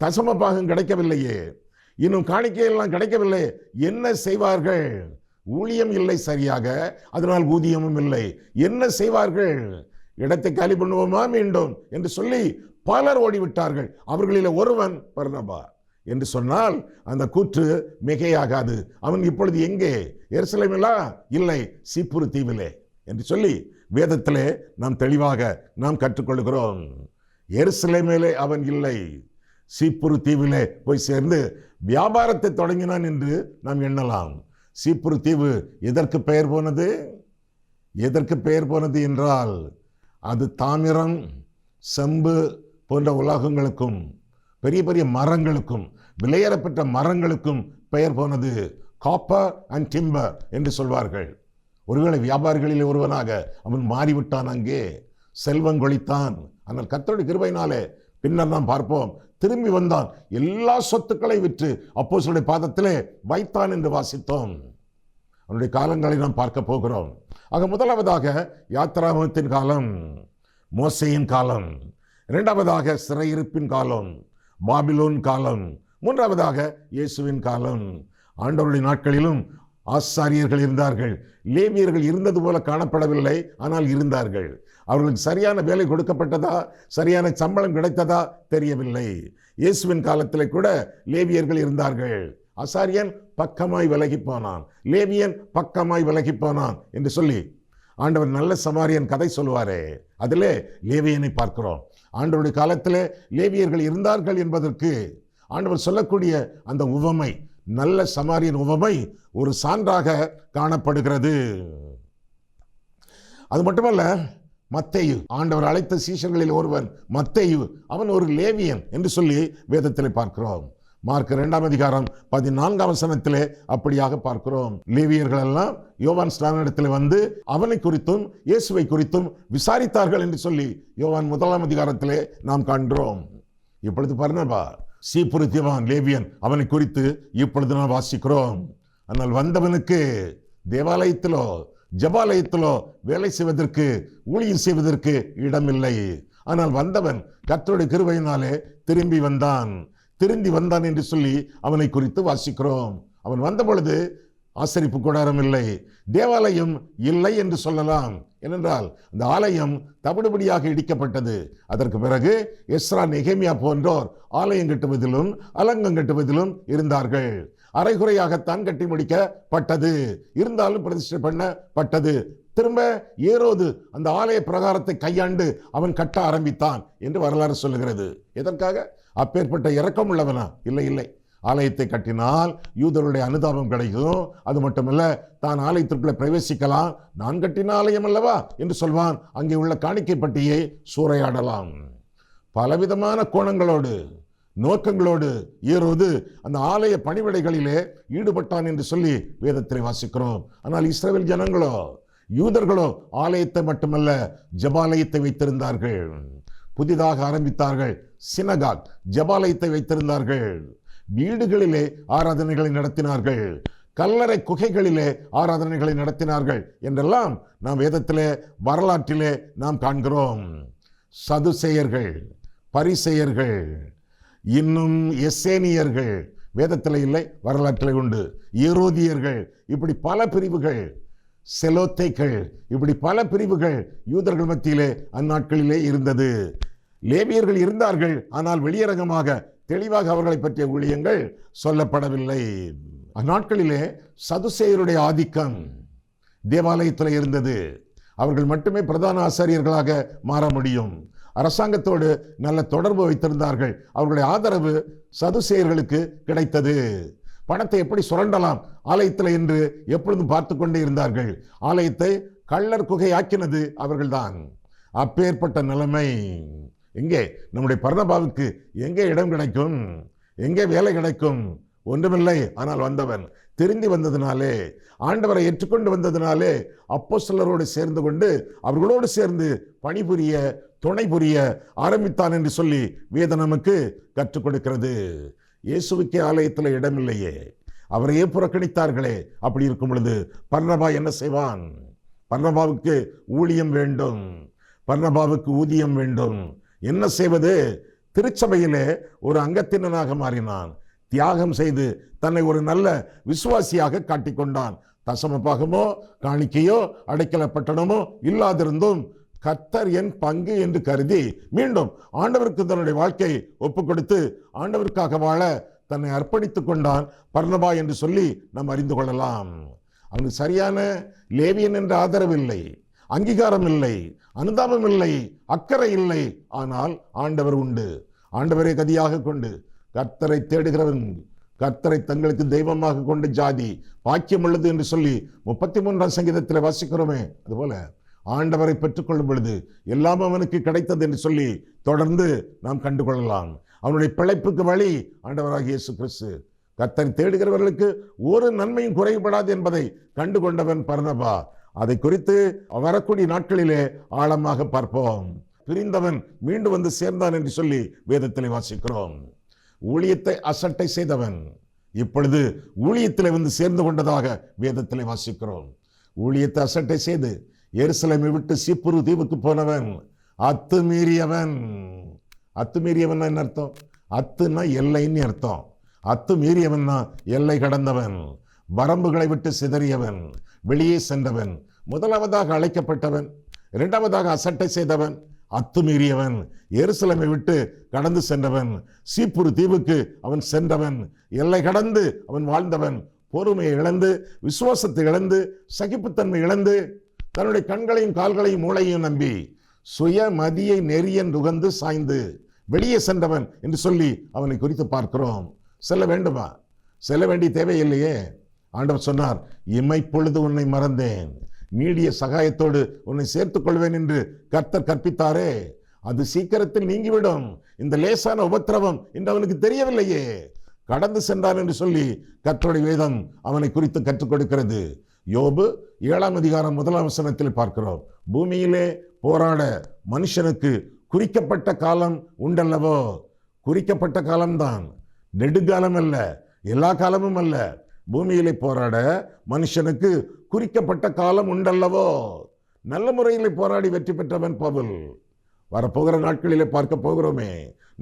B: தசம பாகம் கிடைக்கவில்லையே, இன்னும் காணிக்கையெல்லாம் கிடைக்கவில்லை. என்ன செய்வார்கள்? ஊழியம் இல்லை சரியாக, அதனால் ஊதியமும் இல்லை. என்ன செய்வார்கள்? இடத்தை காலி பண்ணுவோமா மீண்டும் என்று சொல்லி பலர் ஓடிவிட்டார்கள். அவர்களில் ஒருவன் பர்னபா என்று சொன்னால் அந்த கூற்று மிகையாகாது. அவன் இப்பொழுது எங்கே? எருசலேமிலா? இல்லை, சீப்புரு தீவிலே என்று சொல்லி வேதத்திலே நாம் தெளிவாக நாம் கற்றுக்கொள்கிறோம். எருசலேமிலே அவன் இல்லை, சீப்புரு தீவிலே போய் சேர்ந்து வியாபாரத்தை தொடங்கினான் என்று நாம் எண்ணலாம். சீப்புரு தீவு எதற்கு பெயர் போனது? எதற்கு பெயர் போனது என்றால், அது தாமிரம், செம்பு போன்ற உலோகங்களுக்கும் பெரிய பெரிய மரங்களுக்கும் விலையேறப்பட்ட மரங்களுக்கும் பெயர் போனது. காப்பர் அண்ட் டிம்பர் என்று சொல்வார்கள். ஒருவேளை வியாபாரிகளில் ஒருவனாக அவன் மாறிவிட்டான், அங்கே செல்வம் கொளித்தான். ஆனால் கர்த்தருடைய கிருபையினாலே பின்னர் நாம் பார்ப்போம், திரும்பி வந்தான், எல்லா சொத்துக்களை விற்று அப்போஸ்தலருடைய பாதத்திலே வைத்தான் என்று வாசித்தோம். அவனுடைய காலங்களை நாம் பார்க்க போகிறோம். ஆக முதலாவதாக யாத்திராகமத்தின் காலம், மோசேயின் காலம். இரண்டாவதாக சிறையிருப்பின் காலம், பாபிலோன் காலம். மூன்றாவதாக இயேசுவின் காலம். ஆண்டவருடைய நாட்களிலும் ஆசாரியர்கள் இருந்தார்கள். லேவியர்கள் இருந்தது போல காணப்படவில்லை, ஆனால் இருந்தார்கள். அவர்களுக்கு சரியான வேலை கொடுக்கப்பட்டதா, சரியான சம்பளம் கிடைத்ததா தெரியவில்லை. இயேசுவின் காலத்திலே கூட லேவியர்கள் இருந்தார்கள். ஆசாரியன் பக்கமாய் விலகி போனான், லேவியன் பக்கமாய் விலகி போனான் என்று சொல்லி ஆண்டவர் நல்ல சமாரியன் கதை சொல்லுவாரே, அதிலே லேவியனை பார்க்கிறோம். ஆண்டவருடைய காலத்திலே லேவியர்கள் இருந்தார்கள் என்பதற்கு ஆண்டவர் சொல்லக்கூடிய அந்த உவமை, நல்ல சமாரியன் உவமை ஒரு சான்றாக காணப்படுகிறது. அது மட்டுமல்ல, மத்தேயு, ஆண்டவர் அழைத்த சீஷர்களில் ஒருவன் மத்தேயு, அவன் ஒரு லேவியன் என்று சொல்லி வேதத்திலே பார்க்கிறோம். மார்க் 2 அதிகாரம் 14 அப்படியாக பார்க்கிறோம். லேவியர்கள் எல்லாம் யோவான் ஸ்நானனிடத்தில் வந்து அவனை குறித்தும் இயேசுவை குறித்தும் விசாரித்தார்கள் என்று சொல்லி யோவான் 1 அதிகாரத்திலே நாம் காண்கிறோம். இப்பொழுது பர்னபா, சீப்புருத்தியவான் லேவியன், அவனை குறித்து இப்பொழுது நாம் வாசிக்கிறோம். ஆனால் வந்தவனுக்கு தேவாலயத்திலோ ஜபாலயத்திலோ வேலை செய்வதற்கு, ஊழியம் செய்வதற்கு இடமில்லை. ஆனால் வந்தவன் கர்த்தருடைய கிருபையினாலே திரும்பி வந்தான் என்று சொல்லி அவனை குறித்து வாசிக்கிறோம். அவன் வந்த பொழுது ஆசரிப்பு கூடாரம் இல்லை, தேவாலயம் இல்லை என்று சொல்லலாம். ஏனென்றால் அந்த ஆலயம் தவிடுபடியாக இடிக்கப்பட்டது. அதற்கு பிறகு எஸ்ரா, நெகேமியா போன்றோர் ஆலயம் கட்டுவதிலும் அலங்கம் கட்டுவதிலும் இருந்தார்கள். அரைகுறையாகத்தான் கட்டி முடிக்கப்பட்டது, இருந்தாலும் பிரதிஷ்டை பண்ணப்பட்டது. திரும்ப ஏரோது அந்த ஆலய பிரகாரத்தை கையாண்டு அவன் கட்ட ஆரம்பித்தான் என்று வரலாறு சொல்லுகிறது. எதற்காக? அப்பேற்பட்ட இரக்கம் உள்ளவனா? இல்லை. ஆலயத்தை கட்டினால் யூதருடைய அனுதாபம் கிடைக்கும். அது மட்டுமல்ல, தான் ஆலயத்திற்குள்ள பிரவேசிக்கலாம், நான் கட்டின ஆலயம் அல்லவா என்று சொல்வான். அங்கே உள்ள காணிக்கை பட்டியை சூறையாடலாம். பலவிதமான கோணங்களோடு, நோக்கங்களோடு ஏரோது அந்த ஆலய பணிவிடைகளிலே ஈடுபட்டான் என்று சொல்லி வேதத்திலே வாசிக்கிறோம். ஆனால் இஸ்ரவேல் ஜனங்களோ, யூதர்களோ ஆலயத்தை மட்டுமல்ல, ஜபாலயத்தை வைத்திருந்தார்கள். புதிதாக ஆரம்பித்தார்கள் சினகாக், ஜபாலயத்தை வைத்திருந்தார்கள். வீடுகளிலே ஆராதனைகளை நடத்தினார்கள், கல்லறை குகைகளிலே ஆராதனைகளை நடத்தினார்கள் என்றெல்லாம் நாம் வேதத்திலே, வரலாற்றிலே நாம் காண்கிறோம். சதுசேயர்கள், பரிசேயர்கள், இன்னும் எசேனியர்கள் வேதத்தில் இல்லை, வரலாற்றில் உண்டு. ஏரோதியர்கள், இப்படி பல பிரிவுகள், செலோத்தைகள், இப்படி பல பிரிவுகள் யூதர்கள் மத்தியிலே அந்நாட்களிலே இருந்தது. லேவியர்கள் இருந்தார்கள், ஆனால் வெளியரங்கமாக தெளிவாக அவர்களை பற்றிய ஊழியங்கள் சொல்லப்படவில்லை. அந்நாட்களிலே சதுசேயருடைய ஆதிக்கம் தேவாலயத்தில் இருந்தது. அவர்கள் மட்டுமே பிரதான ஆசாரியர்களாக மாற முடியும். அரசாங்கத்தோடு நல்ல தொடர்பு வைத்திருந்தார்கள். அவர்களுடைய ஆதரவு சதுசேயர்களுக்கு கிடைத்தது. பணத்தை எப்படி சுரண்டலாம் ஆலயத்தில் என்று எப்பொழுதும் பார்த்து கொண்டே இருந்தார்கள். ஆலயத்தை கள்ளர் குகை ஆக்கினது அவர்கள்தான். அப்பேற்பட்ட நிலைமை எங்கே நம்முடைய பர்னபாவுக்கு எங்கே இடம் கிடைக்கும், எங்கே வேலை கிடைக்கும்? ஒன்றுமில்லை. ஆனால் வந்தவன் திரும்பி வந்ததினாலே, ஆண்டவரை ஏற்றுக்கொண்டு வந்ததினாலே அப்போஸ்தலரோடு சேர்ந்து கொண்டு அவர்களோடு சேர்ந்து பணிபுரிய, துணை புரிய ஆரம்பித்தான் என்று சொல்லி வேதம் நமக்கு கற்றுக் கொடுக்கிறது. இயேசுவுக்கே ஆலயத்தில் இடமில்லையே, அவரையே புறக்கணித்தார்களே. அப்படி இருக்கும் பொழுது பர்னபா என்ன செய்வான்? பர்னபாவுக்கு ஊழியம் வேண்டும், பர்னபாவுக்கு ஊதியம் வேண்டும். என்ன செய்வது? திருச்சபையிலே ஒரு அங்கத்தினனாக மாறினான். தியாகம் செய்து தன்னை ஒரு நல்ல விசுவாசியாக காட்டிக்கொண்டான். தசம பாகமோ காணிக்கையோ அடைக்கல பட்டணமோ இல்லாதிருந்தும் கர்த்தர் என் பங்கு என்று கருதி மீண்டும் ஆண்டவருக்கு தன்னுடைய வாழ்க்கையை ஒப்புக் கொடுத்து ஆண்டவருக்காக வாழ தன்னை அர்ப்பணித்துக் கொண்டான் பர்னபா என்று சொல்லி நாம் அறிந்து கொள்ளலாம். அவனுக்கு சரியான லேவியன் என்ற ஆதரவு இல்லை, அங்கீகாரம் இல்லை, அனுதாபம் இல்லை, அக்கறை இல்லை. ஆனால் ஆண்டவர் உண்டு. ஆண்டவரை கதியாக கொண்டு கர்த்தரை தேடுகிறவன், கர்த்தரை தங்களுக்கு தெய்வமாக கொண்ட ஜாதி பாக்கியம் உள்ளது என்று சொல்லி 33ஆம் சங்கீதத்தில் வாசிக்கிறோமே, அதுபோல ஆண்டவரை பெற்றுக்கொள்ளும் பொழுது எல்லாம் அவனுக்கு கிடைத்தது என்று சொல்லி தொடர்ந்து நாம் கண்டுகொள்ளலாம். அவனுடைய பிழைப்புக்கு வழி ஆண்டவராகிய இயேசு கிறிஸ்து. கர்த்தரை தேடுகிறவர்களுக்கு ஒரு நன்மையும் குறைபடாது என்பதை கண்டுகொண்டவன் பர்னபா. அதை குறித்து வரக்கூடிய நாட்களிலே ஆழமாக பார்ப்போம். பிரிந்தவன் மீண்டும் வந்து சேர்ந்தான் என்று சொல்லி வேதத்திலே வாசிக்கிறோம். ஊழியத்தை அசட்டை செய்தவன் இப்பொழுது ஊழியத்திலே வந்து சேர்ந்து கொண்டதாக வேதத்திலே வாசிக்கிறோம். ஊழியத்தை அசட்டை செய்து எருசலேமை விட்டு சீப்புரு தீவுக்கு போனவன் அத்துமீறியவன். அத்துமீறியவன் என்ன அர்த்தம்? அத்துன்னா எல்லைன்னு அர்த்தம். அத்துமீறியவன்னா எல்லை கடந்தவன், வரம்புகளை விட்டு சிதறியவன், வெளியே சென்றவன். முதலாவதாக அழைக்கப்பட்டவன், இரண்டாவதாக அசட்டை செய்தவன், அத்துமீறியவன், எருசலேமை விட்டு கடந்து சென்றவன், சீப்புரு தீவுக்கு அவன் சென்றவன், எல்லை கடந்து அவன் வாழ்ந்தவன், பொறுமையை இழந்து, விசுவாசத்தை இழந்து, சகிப்புத்தன்மை இழந்து, தன்னுடைய கண்களையும் கால்களையும் மூளையும் நம்பி சுய மதியை நெறியன் நுகர்ந்து சாய்ந்து வெளியே சென்றவன் என்று சொல்லி அவனை குறித்து பார்க்கிறோம். செல்ல வேண்டுமா? செல்ல வேண்டிய தேவையில்லையே. ஆண்டவர் சொன்னார், இமைப்பொழுது உன்னை மறந்தேன், நீடிய சகாயத்தோடு உன்னை சேர்த்துக் கொள்வேன் என்று கர்த்தர் கற்பித்தாரே, அது சீக்கிரத்தில் நீங்கிவிடும். இந்த லேசான உபத்திரவம் என்று அவனுக்கு தெரியவில்லையே. கடந்து சென்றான் என்று சொல்லி கர்த்தருடைய வேதம் அவனை குறித்து கற்றுக் கொடுக்கிறது. யோபு 7ஆம் அதிகாரம் 1ஆம் வசனத்தில் பார்க்கிறோம், பூமியிலே போராட மனுஷனுக்கு குறிக்கப்பட்ட காலம் உண்டல்லவோ. குறிக்கப்பட்ட காலம்தான், நெடுங்காலம் அல்ல, எல்லா காலமும் அல்ல. பூமியிலே போராட மனுஷனுக்கு குறிக்கப்பட்ட காலம் உண்டல்லவோ. நல்ல முறையில் போராடி வெற்றி பெற்றவன் பவுல். வரப்போகிற நாட்களிலே பார்க்க போகிறோமே,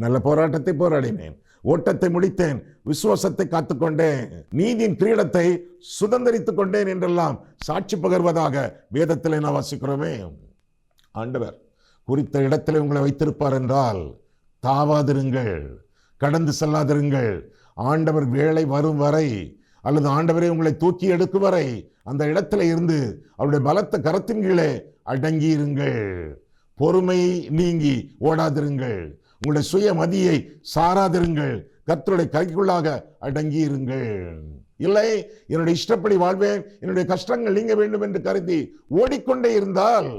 B: நல்ல போராட்டத்தை போராடினேன், ஓட்டத்தை முடித்தேன், விசுவாசத்தை காத்துக்கொண்டேன், நீதியின் கிரீடத்தை சுதந்திரித்துக் கொண்டேன் என்றெல்லாம் சாட்சி பகர்வதாக வேதத்திலே நான் வாசிக்கிறோமே. ஆண்டவர் குறித்த இடத்திலே உங்களை வைத்திருப்பார் என்றால் தாவாதிருங்கள், கடந்து செல்லாதிருங்கள். ஆண்டவர் வேளை வரும் வரை அல்லது ஆண்டவரே உங்களை தூக்கி எடுக்கும் வரை அந்த இடத்துல இருந்து அவருடைய பலத்த கரத்தின் கீழே அடங்கியிருங்கள். பொறுமை நீங்கி ஓடாதிருங்கள், உங்களுடைய சுய மதியை சாராதிருங்கள், கர்த்தருடைய கைக்குள்ளாக அடங்கியிருங்கள். இல்லை, என்னுடைய இஷ்டப்படி வாழ்வேன், என்னுடைய கஷ்டங்கள் நீங்க வேண்டும் என்று கருதி ஓடிக்கொண்டே இருந்தால்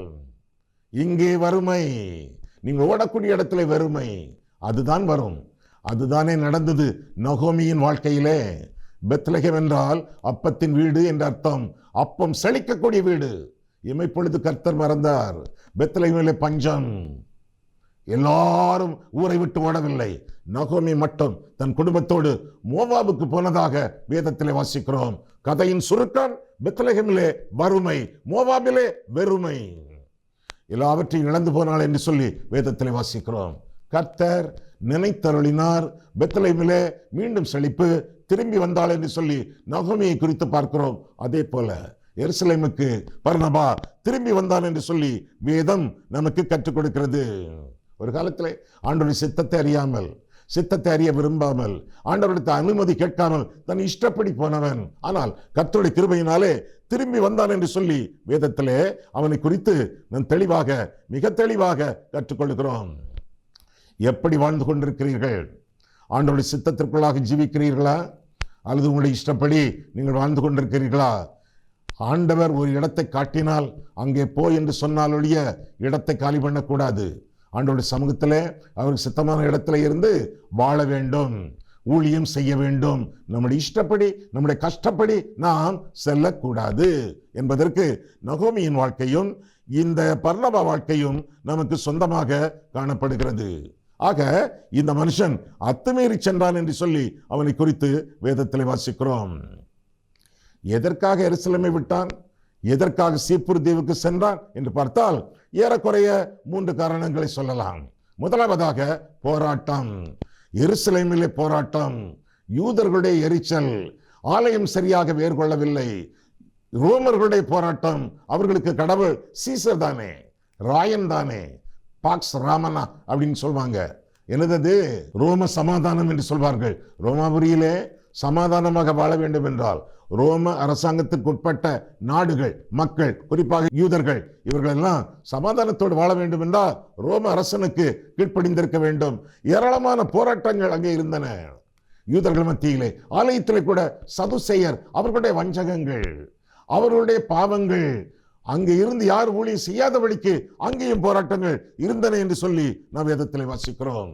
B: இங்கே வறுமை, நீங்க ஓடக்கூடிய இடத்துல வறுமை, அதுதான் வரும். அதுதானே நடந்தது நகோமியின் வாழ்க்கையிலே. பெத்லகேம் என்றால் அப்பத்தின் வீடு என்ற அர்த்தம், அப்பம் செழிக்கக்கூடிய வீடு. இமைப்பொழுது கர்த்தர் மறந்தார். பெத்லகேமிலே பஞ்சம், எல்லாரும் ஊரை விட்டு ஓடவில்லை. நகோமி மட்டும் தன் குடும்பத்தோடு மோவாபுக்கு போனதாக வேதத்திலே வாசிக்கிறோம். கதையின் சுருக்கம், பெத்லகேமிலே வறுமை, மோவாபிலே வெறுமை, எல்லாவற்றையும் இழந்து போனாள் என்று சொல்லி வேதத்திலே வாசிக்கிறோம். கர்த்தர் நினைத்தருளினார், பெத்லகேமிலே மீண்டும் செழிப்பு, திரும்பி வந்தாள் என்று சொல்லி நகோமியை குறித்து பார்க்கிறோம். அதே போல எருசலேமுக்கு பர்னபா திரும்பி வந்தான் என்று சொல்லி வேதம் நமக்கு கற்றுக் கொடுக்கிறது. ஒரு காலத்தில் ஆண்டவருடைய சித்தத்தை அறியாமல், சித்தத்தை அறிய விரும்பாமல், ஆண்டவருடைய அனுமதி கேட்காமல் தன் இஷ்டப்படி போனவன், ஆனால் கர்த்தருடைய கிருபையினாலே திரும்பி வந்தான் என்று சொல்லி வேதத்திலே அவனை குறித்து நான் தெளிவாக, மிக தெளிவாக கற்றுக்கொள்கிறோம். எப்படி வாழ்ந்து கொண்டிருக்கிறீர்கள்? ஆண்டவருடைய சித்தத்திற்குள்ளாக ஜீவிக்கிறீர்களா அல்லது உங்களுடைய இஷ்டப்படி நீங்கள் வாழ்ந்து கொண்டிருக்கிறீர்களா? ஆண்டவர் ஒரு இடத்தை காட்டினால் அங்கே போ என்று சொன்னால் ஒழிய இடத்தை காலி பண்ணக்கூடாது. ஆண்டவருடைய சமூகத்தில் அவருக்கு சித்தமான இடத்துல இருந்து வாழ வேண்டும், ஊழியம் செய்ய வேண்டும். நம்முடைய இஷ்டப்படி, நம்முடைய கஷ்டப்படி நாம் செல்லக்கூடாது என்பதற்கு நகோமியின் வாழ்க்கையும் இந்த பர்னபா வாழ்க்கையும் நமக்கு சொந்தமாக காணப்படுகிறது. ஆக இந்த மனுஷன் அத்துமீறி சென்றான் என்று சொல்லி அவனை குறித்து வேதத்தில் வாசிக்கிறோம். எதற்காக எருசலேமை விட்டான், எதற்காக சீப்புரு தீவுக்கு சென்றான் என்று பார்த்தால் ஏறக்குறைய 3 காரணங்களை சொல்லலாம். முதலாவதாக போராட்டம், எருசலேமிலே போராட்டம், யூதர்களுடைய எரிச்சல், ஆலயம் சரியாக வேர் கொள்ளவில்லை, ரோமர்களுடைய போராட்டம். அவர்களுக்கு கடவுள் சீசர் தானே, ராயன் தானே, பாக்ஸ் ராமனா அப்படின்னு சொல்வாங்க. என்னது ரோம சமாதானம் என்று சொல்வார்கள். ரோமாபுரியிலே சமாதானமாக வாழ வேண்டும் என்றால் ரோம அரசாங்கத்துக்கு உட்பட்ட நாடுகள், மக்கள், குறிப்பாக யூதர்கள், இவர்களெல்லாம் சமாதானத்தோடு வாழ வேண்டும் என்றால் ரோம அரசனுக்கு கீழ்ப்படிந்திருக்க வேண்டும். ஏராளமான போராட்டங்கள் அங்கே இருந்தன யூதர்கள் மத்தியிலே. ஆலயத்திலே கூட சதுசேயர், அவர்களுடைய வஞ்சகங்கள், அவர்களுடைய பாவங்கள், அங்கே இருந்து யார் ஊழியம் செய்யாதபடிக்கு அங்கேயும் போராட்டங்கள் இருந்தன என்று சொல்லி நாம் வேதத்திலே வாசிக்கிறோம்.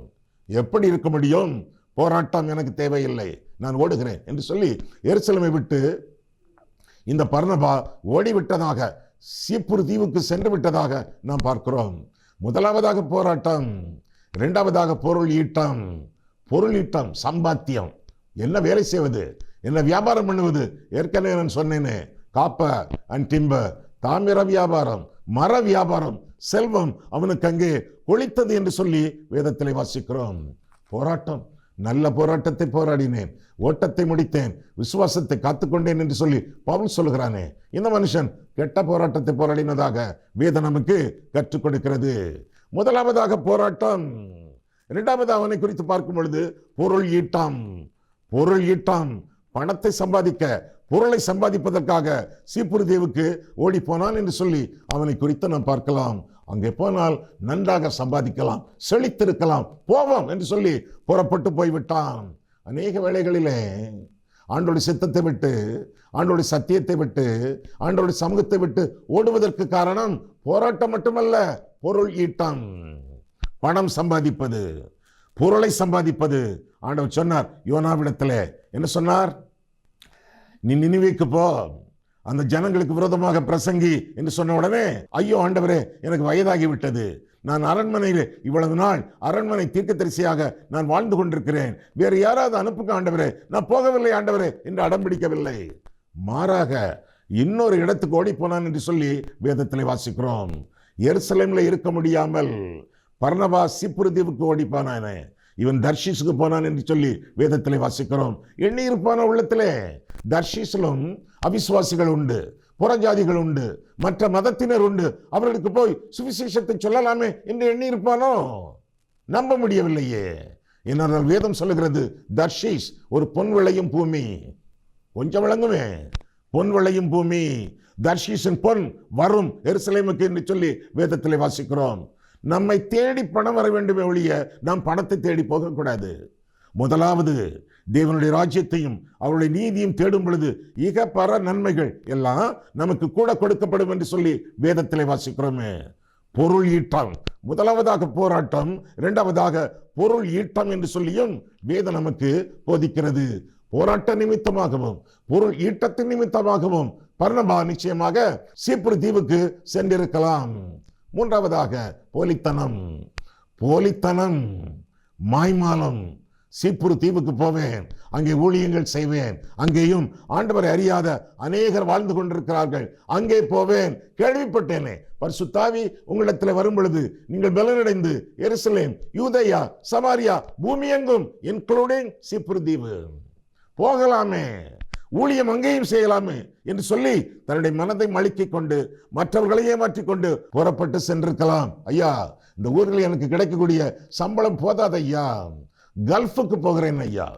B: எப்படி இருக்க முடியும்? போராட்டம் எனக்கு தேவையில்லை, நான் ஓடுகிறேன் என்று சொல்லி எருசலேமை விட்டு இந்த பர்னபா ஓடிவிட்டதாக, சீப்புரு தீவுக்கு சென்று விட்டதாக நாம் பார்க்கிறோம். முதலாவதாக போராட்டம், இரண்டாவதாக பொருள் ஈட்டம். பொருள் ஈட்டம், சம்பாத்தியம், என்ன வேலை செய்வது, என்ன வியாபாரம் பண்ணுவது. ஏற்கனவே நான் சொன்னேனே, காப்பர் அண்ட் டிம்பர், தாமிர வியாபாரம், மர வியாபாரம், செல்வம் அவனுக்கு அங்கே கொளித்தது என்று சொல்லி வேதத்திலே வாசிக்கிறோம். போராட்டம், நல்ல போராட்டத்தை போராடினேன், ஓட்டத்தை முடித்தேன், விசுவாசத்தை காத்துக்கொண்டேன் என்று சொல்லி பவுல் சொல்கிறானே, இந்த மனுஷன் கெட்ட போராட்டத்தை போராடினதாக வேதம் நமக்கு கற்றுக் கொடுக்கிறது. முதலாவதாக போராட்டம். இரண்டாவது அவனை குறித்து பார்க்கும் பொழுது பொருள் ஈட்டம். பொருள் ஈட்டம், பணத்தை சம்பாதிக்க, பொருளை சம்பாதிப்பதற்காக சீப்புரு தீவுக்கு ஓடி போனான் என்று சொல்லி அவனை குறித்து நாம் பார்க்கலாம். அங்கே போனால் நன்றாக சம்பாதிக்கலாம், செழித்திருக்கலாம், போவோம் என்று சொல்லி புறப்பட்டு போய்விட்டான். அநேக வேளைகளிலே ஆண்டோடைய சித்தத்தை விட்டு, ஆண்டோடைய சத்தியத்தை விட்டு, ஆண்டோடைய சமூகத்தை விட்டு ஓடுவதற்கு காரணம் போராட்டம் மட்டுமல்ல, பொருள் ஈட்டம், பணம் சம்பாதிப்பது, பொருளை சம்பாதிப்பது. ஆண்டவர் சொன்னார் யோனாவிடத்திலே, என்ன சொன்னார்? நீ நினிவேக்கு போ, அந்த ஜனங்களுக்கு விரோதமாக பிரசங்கி என்று சொன்ன உடனே, ஐயோ ஆண்டவரே, எனக்கு வயதாகி விட்டது, நான் அரண்மனையில் இவ்வளவு நாள் அரண்மனை தீர்க்கதரிசியாக நான் வாழ்ந்து கொண்டிருக்கிறேன், வேறு யாராவது அனுப்புங்க ஆண்டவரே, நான் போகவில்லை ஆண்டவரே என்று அடம்பிடிக்கவில்லை. மாறாக இன்னொரு இடத்துக்கு ஓடி போனான் என்று சொல்லி வேதத்திலே வாசிக்கிறோம். எருசலேமில் இருக்க முடியாமல் பர்னபா சீப்புரு தீவுக்கு ஓடி போனானே, இவன் தர்ஷீஸுக்கு போனான் என்று சொல்லி வேதத்திலே வாசிக்கிறோம். எண்ணி இருப்பான உள்ளத்திலே. தர்ஷீஸிலும் அவிசுவாசிகள் உண்டு, புறஜாதிகள் உண்டு, மற்ற மதத்தினர் உண்டு, அவர்களுக்கு போய் சுவிசேஷத்தை சொல்லலாமே என்று எண்ணி இருப்பானோ? நம்ப முடியவில்லையே. ஏனென்றால் வேதம் சொல்லுகிறது, தர்ஷீஸ் ஒரு பொன் விளையும் பூமி. கொஞ்சம் விளங்குமே, பொன் விளையும் பூமி. தர்ஷீஸின் பொன் வரும் எருசலேமுக்கு என்று சொல்லி வேதத்திலே வாசிக்கிறோம். நம்மை தேடி பணம் வர வேண்டுமே ஒழிய நாம் பணத்தை தேடி போகக்கூடாது. முதலாவது தேவனுடைய ராஜ்யத்தையும் அவருடைய நீதியும் தேடும் பொழுது இக பர நன்மைகள் எல்லாம் நமக்கு கூட கொடுக்கப்படும் என்று சொல்லி வேதத்திலே வாசிக்கிறோமே. பொருள் ஈட்டம், முதலாவதாக போராட்டம், இரண்டாவதாக பொருள் ஈட்டம் என்று சொல்லியும் வேதம் நமக்கு போதிக்கிறது. போராட்ட நிமித்தமாகவும் பொருள் ஈட்டத்தின் நிமித்தமாகவும் பர்னபா நிச்சயமாக சீப்புரு தீவுக்கு சென்றிருக்கலாம். மூன்றாவதாக போலித்தனம். போலித்தனம், மாய்மாலம். சீப்புரு தீவுக்கு போவேன், அங்கே ஊழியங்கள் செய்வேன், அங்கேயும் ஆண்டவரை அறியாத அநேகர் வாழ்ந்து கொண்டிருக்கிறார்கள், அங்கே போவேன், கேள்விப்பட்டேனே. பரிசுத்தாவி உங்களிடத்தில் வரும் பொழுது நீங்கள் பலனடைந்து எருசலேம், யூதேயா, சமாரியா, பூமி எங்கும் இன்க்ளூடிங் சீப்புரு தீவு போகலாமே, ஊழியம் அங்கேயும் செய்யலாமே என்று சொல்லி தன்னுடைய மனதை மழுக்கிக் கொண்டு மற்றவர்களையே மாற்றிக்கொண்டு புறப்பட்டு சென்றிருக்கலாம். ஐயா, இந்த ஊரில் எனக்கு கிடைக்கக்கூடிய சம்பளம் போதாத ஐயா, கல்ஃபுக்கு போகிறேன் ஐயா,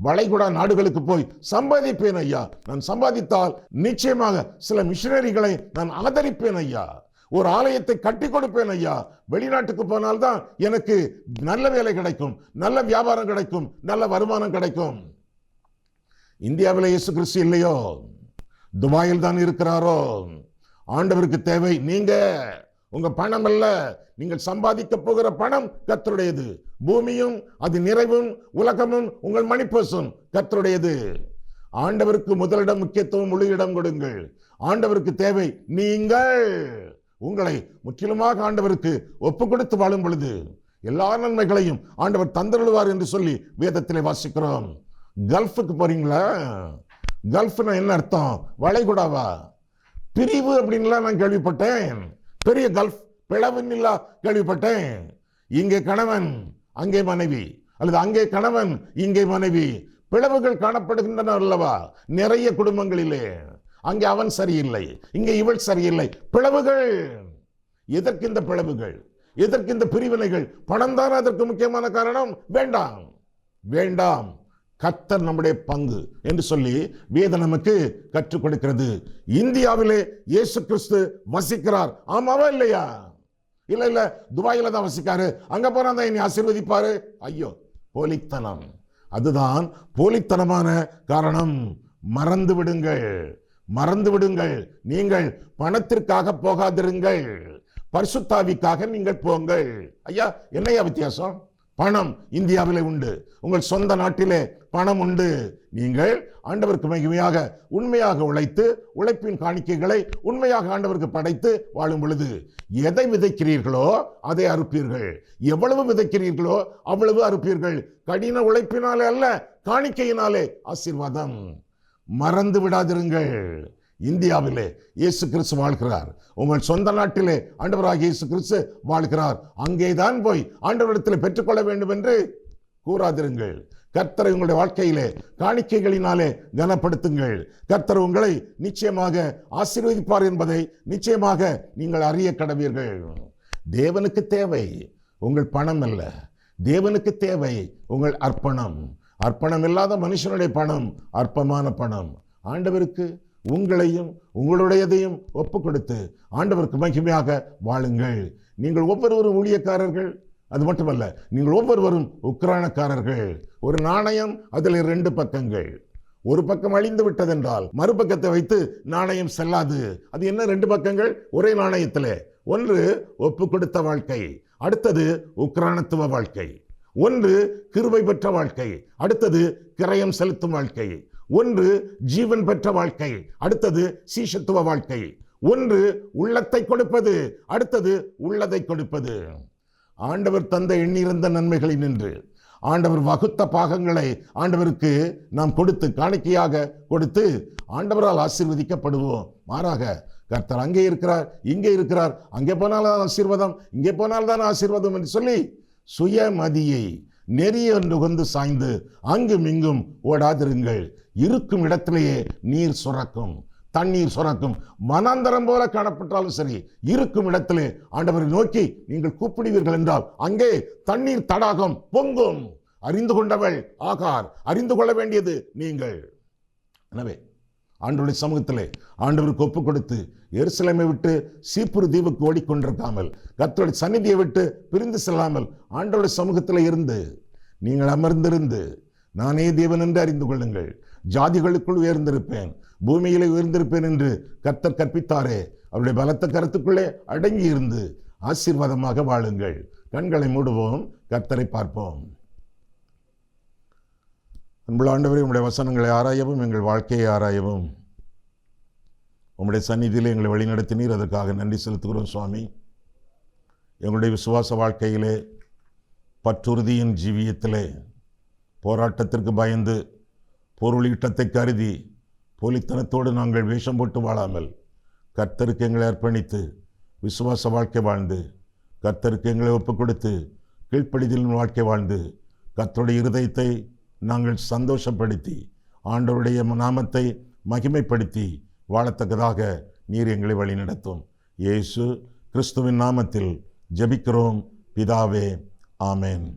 B: வளைகுடா நாடுகளுக்கு போய் சம்பாதிப்பேன் ஐயா, நான் சம்பாதித்தால் நிச்சயமாக சில மிஷனரிகளை நான் ஆதரிப்பேன் ஐயா, ஒரு ஆலயத்தை கட்டி கொடுப்பேன் ஐயா, வெளிநாட்டுக்கு போனால்தான் எனக்கு நல்ல வேலை கிடைக்கும், நல்ல வியாபாரம் கிடைக்கும், நல்ல வருமானம் கிடைக்கும். இந்தியாவில் இயேசு கிறிஸ்து இல்லையோ, துபாயில் தான் இருக்கிறாரோ? ஆண்டவருக்கு தேவை நீங்க, உங்க பணம் அல்ல. நீங்கள் சம்பாதிக்க போகிற பணம் கர்த்தருடையது. பூமியும் அது நிறைவும் உலகமும் உங்கள் மணிப்பர்சும் கர்த்தருடையது. ஆண்டவருக்கு முதலிடம், முக்கியத்துவம், முழு இடம் கொடுங்கள். ஆண்டவருக்கு தேவை நீங்கள். உங்களை முற்றிலுமாக ஆண்டவருக்கு ஒப்பு கொடுத்து வாழும் பொழுது எல்லா நன்மைகளையும் ஆண்டவர் தந்தருள்வார் என்று சொல்லி வேதத்திலே வாசிக்கிறோம். கல்ஃபுக்கு போறீங்களா? கல்ஃப்னா என்ன அர்த்தம்? வளைகுடாவா? பிரிவு அப்படின்லாம் நான் கேள்விப்பட்டேன். பெரிய கல்ஃப் பிளவுன்னு கேள்விப்பட்டேன். இங்கே கணவன் அங்கே மனைவி, அல்லது அங்கே கணவன் இங்கே மனைவி, பிளவுகள் காணப்படுகின்றன அல்லவா நிறைய குடும்பங்களிலே. அங்கே அவன் சரியில்லை, இங்கே இவள் சரியில்லை, பிளவுகள். எதற்கு இந்த பிளவுகள்? எதற்கு இந்த பிரிவினைகள்? பணம் தான் அதற்கு முக்கியமான காரணம்? வேண்டாம், வேண்டாம். கர்த்தர் நம்முடைய பங்கு என்று சொல்லி வேதம் நமக்கு கற்றுக் கொடுக்கிறது. இந்தியாவிலே இயேசு கிறிஸ்து வசிக்கிறார், ஆமாவா இல்லையா? இல்ல இல்ல, துபாயில தான் வசிக்காரு, அங்க போனா தான் என்னை ஆசீர்வதிப்பாரு. ஐயோ, போலித்தனம். அதுதான் போலித்தனமான காரணம். மறந்து விடுங்கள், மறந்து விடுங்கள். நீங்கள் பணத்திற்காக போகாதிருங்கள், பரிசுத்தாவிக்காக நீங்கள் போங்கள். ஐயா, என்னையா வித்தியாசம்? பணம் இந்தியாவிலே உண்டு, உங்கள் சொந்த நாட்டிலே பணம் உண்டு. நீங்கள் ஆண்டவருக்கு மகிமையாக உண்மையாக உழைத்து உழைப்பின் காணிக்கைகளை உண்மையாக ஆண்டவருக்கு படைத்து வாழும் பொழுது எதை விதைக்கிறீர்களோ அதை அறுப்பீர்கள். எவ்வளவு விதைக்கிறீர்களோ அவ்வளவு அறுப்பீர்கள். கடின உழைப்பினாலே அல்ல, காணிக்கையினாலே ஆசீர்வாதம். மறந்து விடாதிருங்கள். இந்தியாவிலே இயேசு கிறிஸ்து வாழ்கிறார். உங்கள் சொந்த நாட்டிலே ஆண்டவராகிய இயேசு கிறிஸ்து வாழ்கிறார். அங்கேதான் போய் ஆண்டவரிடத்தில் பெற்றுக்கொள்ள வேண்டும் என்று கூறாதிருங்கள். கர்த்தரை உங்களுடைய வாழ்க்கையிலே காணிக்கைகளினாலே கனப்படுத்துங்கள். கர்த்தர் உங்களை நிச்சயமாக ஆசீர்வதிப்பார் என்பதை நிச்சயமாக நீங்கள் அறிய கடவீர்கள். தேவனுக்கு தேவை உங்கள் பணம் அல்ல, தேவனுக்கு தேவை உங்கள் அர்ப்பணம். அர்ப்பணம் இல்லாத மனுஷனுடைய பணம் அற்பமான பணம். ஆண்டவருக்கு உங்களையும் உங்களுடையதையும் ஒப்பு கொடுத்து ஆண்டவருக்கு மகிமையாக வாழுங்கள். நீங்கள் ஒவ்வொருவரும் ஊழியக்காரர்கள், அது மட்டுமல்ல, நீங்கள் ஒவ்வொருவரும் உக்கிரானக்காரர்கள். ஒரு நாணயம், அதில் 2 பக்கங்கள். ஒரு பக்கம் அழிந்து விட்டதென்றால் மறுபக்கத்தை வைத்து நாணயம் செல்லாது. அது என்ன 2 பக்கங்கள் ஒரே நாணயத்திலே? ஒன்று ஒப்பு கொடுத்த வாழ்க்கை, அடுத்தது உக்கிரானத்துவ வாழ்க்கை. ஒன்று கிருபை பெற்ற வாழ்க்கை, அடுத்தது கிரயம் செலுத்தும் வாழ்க்கை. ஒன்று ஜீவன் பெற்ற வாழ்க்கை, அடுத்தது சீஷத்துவ வாழ்க்கை. ஒன்று உள்ளத்தை கொடுப்பது, அடுத்தது உள்ளதை கொடுப்பது. ஆண்டவர் தந்த எண்ணிறந்த நன்மைகளை நின்று ஆண்டவர் வகுத்த பாகங்களை ஆண்டவருக்கு நாம் கொடுத்து காணிக்கையாக கொடுத்து ஆண்டவரால் ஆசீர்வதிக்கப்படுவோம். மாறாக கர்த்தர் அங்கே இருக்கிறார், இங்கே இருக்கிறார், அங்கே போனால்தான் ஆசீர்வாதம், இங்கே போனால்தான் ஆசீர்வாதம் என்று சொல்லி சுயமதியை நெறிய நுகர்ந்து சாய்ந்து அங்கும் இங்கும் ஓடாதிருங்கள். இருக்கும் இடத்திலேயே நீர் சுரக்கும், தண்ணீர் சுரக்கும். வனாந்தரம் போல காணப்பட்டாலும் சரி, இருக்கும் இடத்திலே ஆண்டவரை நோக்கி நீங்கள் கூப்பிடுவீர்கள் என்றால் அங்கே தண்ணீர் தடாகம் பொங்கும். அறிந்து கொண்டவள் ஆகார், அறிந்து கொள்ள வேண்டியது நீங்கள். எனவே ஆண்டவருடைய சமூகத்திலே ஆண்டவருக்கு ஒப்பு கொடுத்து எருசலேமை விட்டு சீப்புரு தீவுக்கு ஓடிக்கொண்டிருக்காமல், கர்த்தருடைய சந்நிதியை விட்டு பிரிந்து செல்லாமல் ஆண்டவருடைய சமூகத்தில் இருந்து நீங்கள் அமர்ந்திருந்து நானே தேவன் என்று அறிந்து கொள்ளுங்கள், ஜாதிகளுக்குள் உயர்ந்திருப்பேன், பூமியிலே உயர்ந்திருப்பேன் என்று கர்த்தர் கற்பித்தாரே, அவருடைய பலத்த கருத்துக்குள்ளே அடங்கி இருந்து ஆசீர்வாதமாக வாழுங்கள். கண்களை மூடுவோம், கர்த்தரை பார்ப்போம். அன்புள்ள ஆண்டவரே, உம்முடைய வசனங்களை ஆராயவும் எங்கள் வாழ்க்கையை ஆராயவும் உம்முடைய சந்நிதியிலே எங்களை வழிநடத்தினீர். அதற்காக நன்றி செலுத்துகிறோம் சுவாமி. எங்களுடைய விசுவாச வாழ்க்கையிலே, பற்றுறுதியின் ஜீவியத்திலே போராட்டத்திற்கு பயந்து பொருளீட்டத்தை கருதி போலித்தனத்தோடு நாங்கள் வேஷம் போட்டு வாழாமல் கர்த்தருக்கு எங்களை அர்ப்பணித்து விசுவாச வாழ்க்கை வாழ்ந்து கர்த்தருக்கு எங்களை ஒப்புக் கொடுத்து கீழ்ப்படிதலின் வாழ்க்கை வாழ்ந்து கர்த்தருடைய இருதயத்தை நாங்கள் சந்தோஷப்படுத்தி ஆண்டவருடைய நாமத்தை மகிமைப்படுத்தி வாழத்தக்கதாக நீர் எங்களை வழி நடத்தும். இயேசு கிறிஸ்துவின் நாமத்தில் ஜெபிக்கிறோம் பிதாவே, ஆமென்.